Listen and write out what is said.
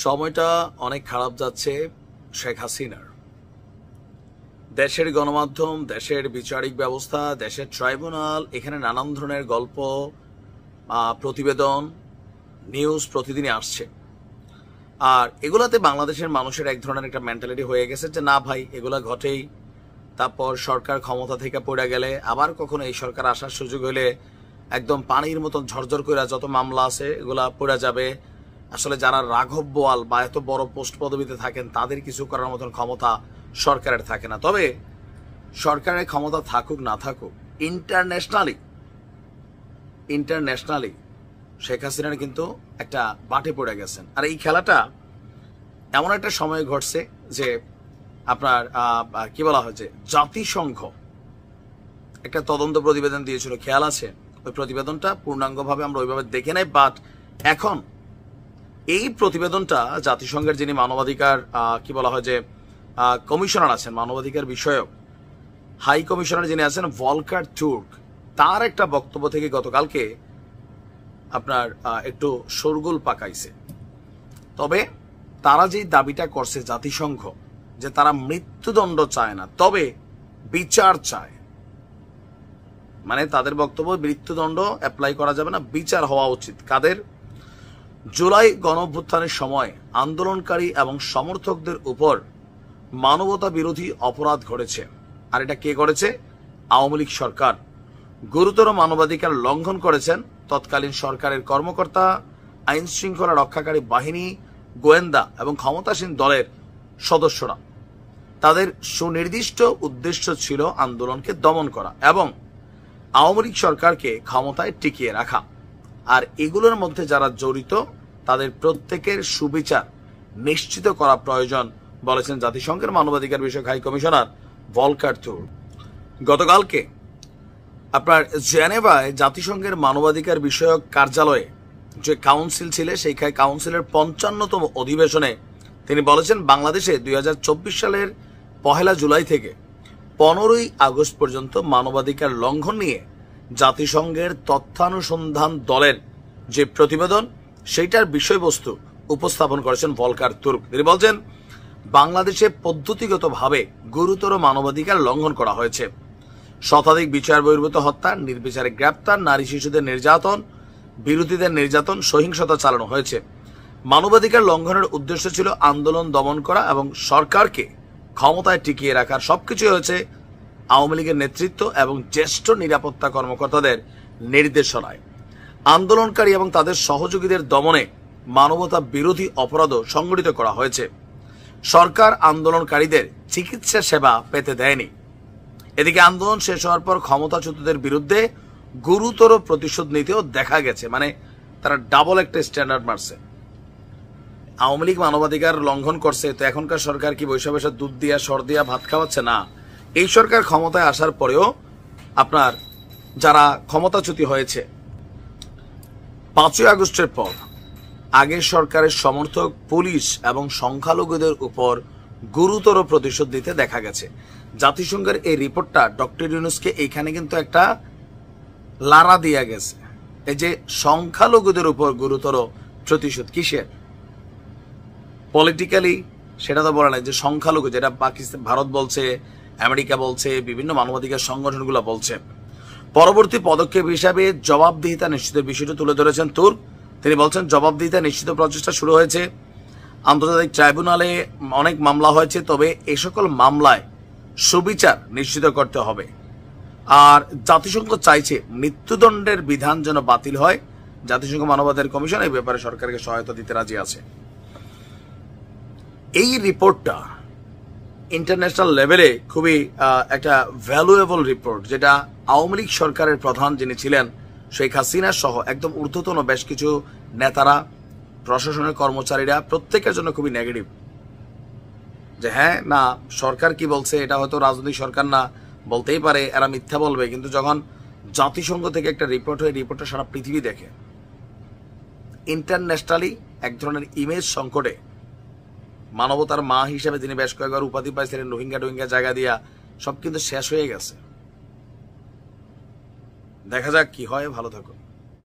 সময়টা অনেক খারাপ যাচ্ছে শেখ হাসিনার। দেশের গণমাধ্যম, দেশের বিচারিক ব্যবস্থা, দেশের ট্রাইব্যুনাল, এখানে নানান ধরনের গল্প, প্রতিবেদন, নিউজ প্রতিদিনই আসছে। আর এগুলাতে বাংলাদেশের মানুষের এক ধরনের একটা মেন্টালিটি হয়ে গেছে যে না ভাই, এগুলা ঘটেই। তারপর সরকার ক্ষমতা থেকে পড়ে গেলে আবার কখনো এই সরকার আসার সুযোগ হলে একদম পানির মতন ঝরঝর করে যত মামলা আছে এগুলা পড়ে যাবে। আসলে যারা রাঘব বোয়াল বা এত বড় পোস্ট পদবিতে থাকেন তাদের কিছু করার মতন ক্ষমতা সরকারের থাকে না। তবে সরকারের ক্ষমতা থাকুক না থাকুক, ইন্টারন্যাশনালি শেখ হাসিনার কিন্তু একটা বাটে পড়ে গেছেন। আর এই খেলাটা এমন একটা সময় ঘটছে যে আপনার কি বলা হয়েছে, জাতিসংঘ একটা তদন্ত প্রতিবেদন দিয়েছিল, খেয়াল আছে? ওই প্রতিবেদনটা পূর্ণাঙ্গভাবে আমরা ওইভাবে দেখে নাই, বাট এখন এই প্রতিবেদনটা জাতিসংঘের যিনি মানবাধিকার কি বলা হয় যে কমিশনার আছেন, মানবাধিকার বিষয়ক হাই কমিশনার যিনি আছেন ভলকার তুর্ক, তার একটা বক্তব্য থেকে গতকালকে আপনার একটু শোরগোল পাকাইছে। তবে তারা যে দাবিটা করছে জাতিসংঘ, যে তারা মৃত্যুদণ্ড চায় না, তবে বিচার চায়, মানে তাদের বক্তব্য মৃত্যুদণ্ড অ্যাপ্লাই করা যাবে না, বিচার হওয়া উচিত। কাদের? জুলাই গণঅভ্যুত্থানের সময় আন্দোলনকারী এবং সমর্থকদের উপর মানবতা বিরোধী অপরাধ ঘটেছে। আর এটা কে করেছে? আওয়ামী লীগ সরকার। গুরুতর মানবাধিকার লঙ্ঘন করেছেন তৎকালীন সরকারের কর্মকর্তা, আইন শৃঙ্খলা রক্ষাকারী বাহিনী, গোয়েন্দা এবং ক্ষমতাসীন দলের সদস্যরা। তাদের সুনির্দিষ্ট উদ্দেশ্য ছিল আন্দোলনকে দমন করা এবং আওয়ামী লীগ সরকারকে ক্ষমতায় টিকিয়ে রাখা। আর এগুলোর মধ্যে যারা জড়িত তাদের প্রত্যেকের সুবিচার নিশ্চিত করা প্রয়োজন বলেছেন জাতিসংঘের মানবাধিকার বিষয়ক হাই কমিশনার ভলকার তুর্ক। গতকালকে আপনার জেনেভায় জাতিসংঘের মানবাধিকার বিষয়ক কার্যালয়ে যে কাউন্সিল ছিল, সেই কাউন্সিলের 55তম অধিবেশনে তিনি বলেছেন বাংলাদেশে 2024 সালের 1 জুলাই থেকে 15 আগস্ট পর্যন্ত মানবাধিকার লঙ্ঘন নিয়ে জাতিসংঘের তথ্যানুসন্ধান দলের যে প্রতিবেদন, সেইটার বিষয়বস্তু উপস্থাপন করেছেন ভলকার তুর্ক। তিনি বলছেন বাংলাদেশে পদ্ধতিগতভাবে গুরুতর মানবাধিকার লঙ্ঘন করা হয়েছে। শতাধিক বিচার বহির্ভূত হত্যা, নির্বিচারে গ্রেপ্তার, নারী শিশুদের নির্যাতন, বিরোধীদের নির্যাতন, সহিংসতা চালানো হয়েছে। মানবাধিকার লঙ্ঘনের উদ্দেশ্য ছিল আন্দোলন দমন করা এবং সরকারকে ক্ষমতায় টিকিয়ে রাখার। সবকিছু হয়েছে আওয়ামী লীগের নেতৃত্ব এবং জ্যেষ্ঠ নিরাপত্তা কর্মকর্তাদের নির্দেশনায়। আন্দোলনকারী এবং তাদের সহযোগীদের দমনে মানবতা বিরোধী অপরাধও সংগঠিত করা হয়েছে। সরকার আন্দোলনকারীদের চিকিৎসা সেবা পেতে দেয়নি। এদিকে আন্দোলন শেষ হওয়ার পর ক্ষমতাচ্যুতদের বিরুদ্ধে গুরুতর প্রতিশোধ নিতেও দেখা গেছে। মানে তারা ডাবল একটা স্ট্যান্ডার্ড মারছে। আওয়ামী লীগ মানবাধিকার লঙ্ঘন করছে, তো এখনকার সরকার কি বৈশা বৈশা দুধ দিয়া সর দিয়া ভাত খাওয়াচ্ছে? না, এই সরকার ক্ষমতায় আসার পরেও আপনার যারা ক্ষমতাচ্যুত হয়েছে 5 আগস্টের পর আগের সরকারের সমর্থক, পুলিশ এবং সংখ্যালঘুদের উপর গুরুতর প্রতিশোধ দিতে দেখা গেছে। জাতিসংঘের এই রিপোর্টটা ডক্টর ইউনূসকে এইখানে কিন্তু একটা লারা দিয়া গেছে। এই যে সংখ্যালঘুদের উপর গুরুতর প্রতিশোধ কিসের? পলিটিক্যালি সেটা তো বলে নাই, যে সংখ্যালঘু, যেটা পাকিস্তান, ভারত বলছে, আমেরিকা বলছে, বিভিন্ন মানবাধিকার সংগঠনগুলো বলছে। পরবর্তী পদক্ষেপ হিসাবে জবাবদিহিতা নিশ্চিতের বিষয়টি তুলে ধরেছেন তুর্ক। তিনি বলছেন জবাবদিহিতা নিশ্চিত প্রচেষ্টা শুরু হয়েছে। আন্তর্জাতিক ট্রাইব্যুনালে অনেক মামলা হয়েছে, তবে এই সকল মামলায় সুবিচার নিশ্চিত করতে হবে। আর জাতিসংঘ চাইছে মৃত্যুদণ্ডের বিধান যেন বাতিল হয়। জাতিসংঘ মানবাধিকার কমিশন এই ব্যাপারে সরকারকে সহায়তা দিতে রাজি আছে। এই রিপোর্টটা ইন্টারন্যাশনাল লেভেলে খুবই একটা ভ্যালুয়েবল রিপোর্ট, যেটা আওয়ামী লীগ সরকারের প্রধান যিনি ছিলেন শেখ হাসিনা সহ একদম ঊর্ধ্বতন বেশ কিছু নেতারা, প্রশাসনের কর্মচারীরা, প্রত্যেকের জন্য খুবই নেগেটিভ। যে হ্যাঁ না, সরকার কি বলছে, এটা হয়তো রাজনৈতিক সরকার না, বলতেই পারে এরা মিথ্যা বলবে, কিন্তু যখন জাতিসংঘ থেকে একটা রিপোর্ট হয়, রিপোর্টটা সারা পৃথিবী দেখে। ইন্টারন্যাশনালি এক ধরনের ইমেজ সংকটে মানবতার মা হিসেবে তিনি বেশ কয়েকবার উপাধি পাইছিলেন, রোহিঙ্গা জায়গা দিয়া, সব কিন্তু শেষ হয়ে গেছে। দেখা যাক কি হয়। ভালো থাকুন।